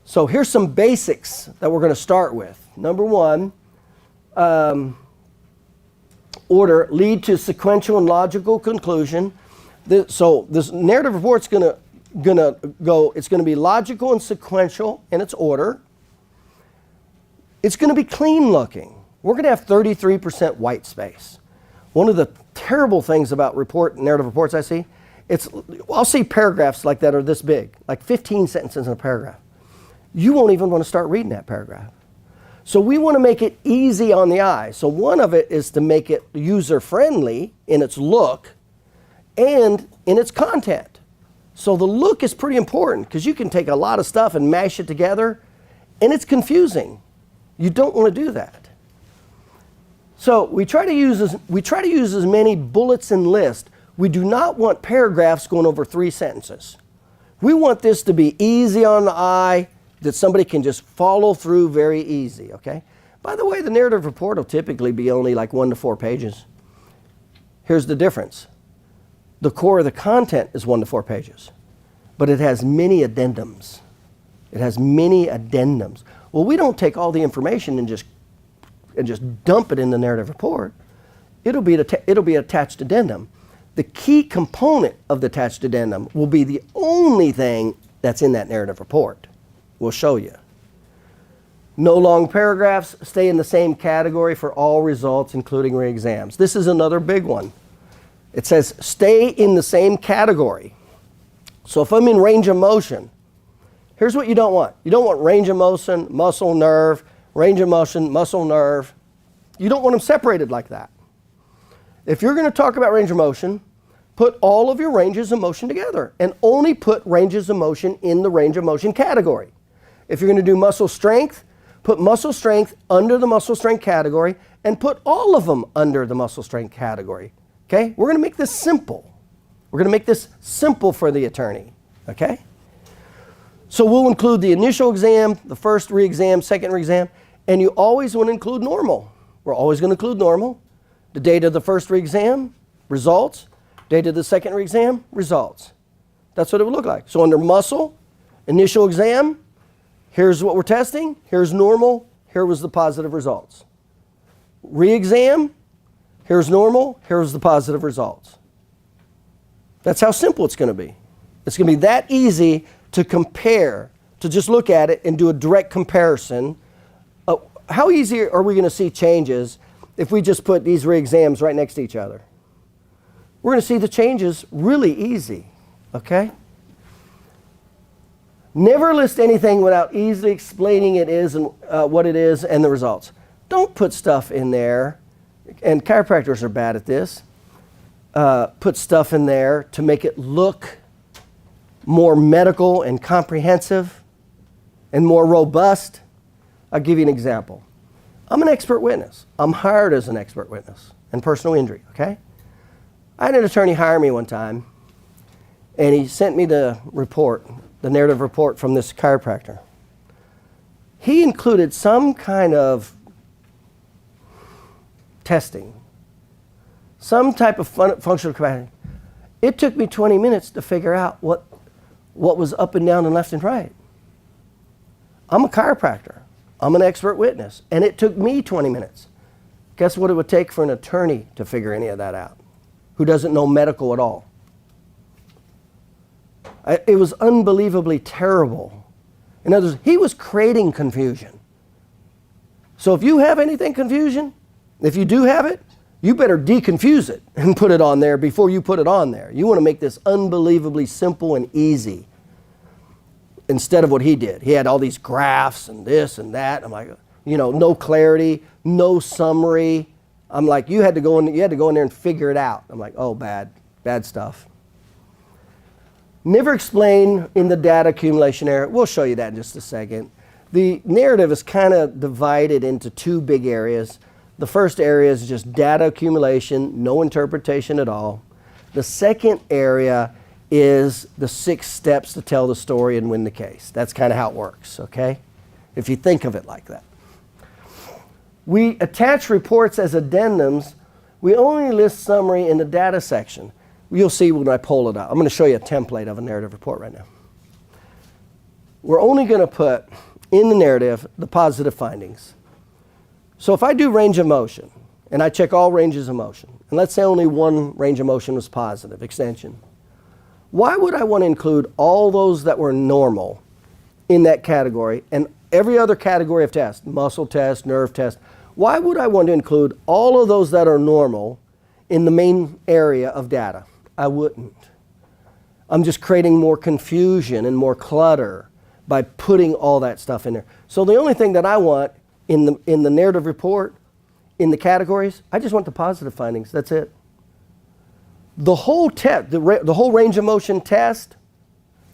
So here's some basics that we're going to start with. Number one, order, lead to sequential and logical conclusion. So this narrative report's it's going to be logical and sequential in its order. It's going to be clean looking. We're going to have 33% white space. One of the terrible things about narrative reports I see, I'll see paragraphs like that are this big, like 15 sentences in a paragraph. You won't even want to start reading that paragraph. So we want to make it easy on the eye. So one of it is to make it user-friendly in its look and in its content. So the look is pretty important because you can take a lot of stuff and mash it together and it's confusing. You don't want to do that. So we try to use as many bullets and lists. We do not want paragraphs going over 3 sentences. We want this to be easy on the eye, that somebody can just follow through very easy, okay? By the way, the narrative report will typically be only like 1 to 4 pages. Here's the difference. The core of the content is 1 to 4 pages, but it has many addendums. It has many addendums. Well, we don't take all the information and just dump it in the narrative report. It'll be attached addendum. The key component of the attached addendum will be the only thing that's in that narrative report. We'll show you. No long paragraphs, stay in the same category for all results, including re-exams. This is another big one. It says stay in the same category. So if I'm in range of motion, here's what you don't want. You don't want range of motion, muscle, nerve, range of motion, muscle, nerve. You don't want them separated like that. If you're going to talk about range of motion, put all of your ranges of motion together and only put ranges of motion in the range of motion category. If you're going to do muscle strength, put muscle strength under the muscle strength category and put all of them under the muscle strength category. Okay? We're going to make this simple. We're going to make this simple for the attorney. Okay? So we'll include the initial exam, the first re-exam, second re-exam, and you always want to include normal. We're always going to include normal. The date of the first re-exam, results. Date of the second re-exam, results. That's what it would look like. So under muscle, initial exam, here's what we're testing. Here's normal. Here was the positive results. Re-exam, here's normal. Here's the positive results. That's how simple it's going to be. It's going to be that easy to compare, to just look at it and do a direct comparison. How easy are we going to see changes if we just put these re-exams right next to each other? We're going to see the changes really easy, okay? Never list anything without easily explaining it is and what it is and the results. Don't put stuff in there, and chiropractors are bad at this, put stuff in there to make it look more medical and comprehensive and more robust. I'll give you an example. I'm an expert witness. I'm hired as an expert witness in personal injury, okay? I had an attorney hire me one time, and he sent me the report, the narrative report from this chiropractor. He included some kind of testing, some type of functional capacity. It took me 20 minutes to figure out what was up and down and left and right. I'm a chiropractor. I'm an expert witness, and it took me 20 minutes. Guess what it would take for an attorney to figure any of that out, who doesn't know medical at all? It was unbelievably terrible. In other words, he was creating confusion. So if you have anything confusion, if you do have it, you better deconfuse it and put it on there before you put it on there. You want to make this unbelievably simple and easy instead of what he did. He had all these graphs and this and that. I'm like, no clarity, no summary. I'm like, you had to go in there and figure it out. I'm like, oh, bad stuff. Never explain in the data accumulation area. We'll show you that in just a second. The narrative is kind of divided into 2 big areas. The first area is just data accumulation, no interpretation at all. The second area is the 6 steps to tell the story and win the case. That's kind of how it works, okay? If you think of it like that. We attach reports as addendums. We only list summary in the data section. You'll see when I pull it out. I'm going to show you a template of a narrative report right now. we're only going to put in the narrative the positive findings. So if I do range of motion, and I check all ranges of motion, and let's say only one range of motion was positive, extension, why would I want to include all those that were normal in that category and every other category of test, muscle test, nerve test? Why would I want to include all of those that are normal in the main area of data? I wouldn't. I'm just creating more confusion and more clutter by putting all that stuff in there. So the only thing that I want in the narrative report, in the categories, I just want the positive findings. That's it. The whole test, the whole range of motion test,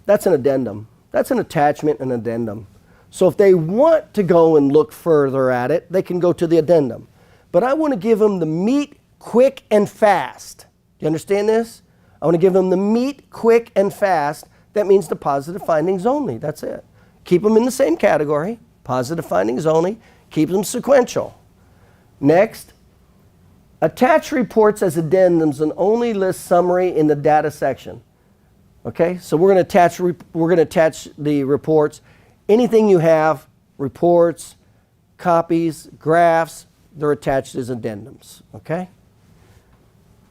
that's an addendum. That's an attachment and addendum. So if they want to go and look further at it, they can go to the addendum. But I want to give them the meat quick and fast. Do you understand this? I want to give them the meat quick and fast. That means the positive findings only. That's it. Keep them in the same category. Positive findings only. Keep them sequential. Next, attach reports as addendums and only list summary in the data section. Okay, so we're going to attach the reports. Anything you have, reports, copies, graphs, they're attached as addendums. Okay.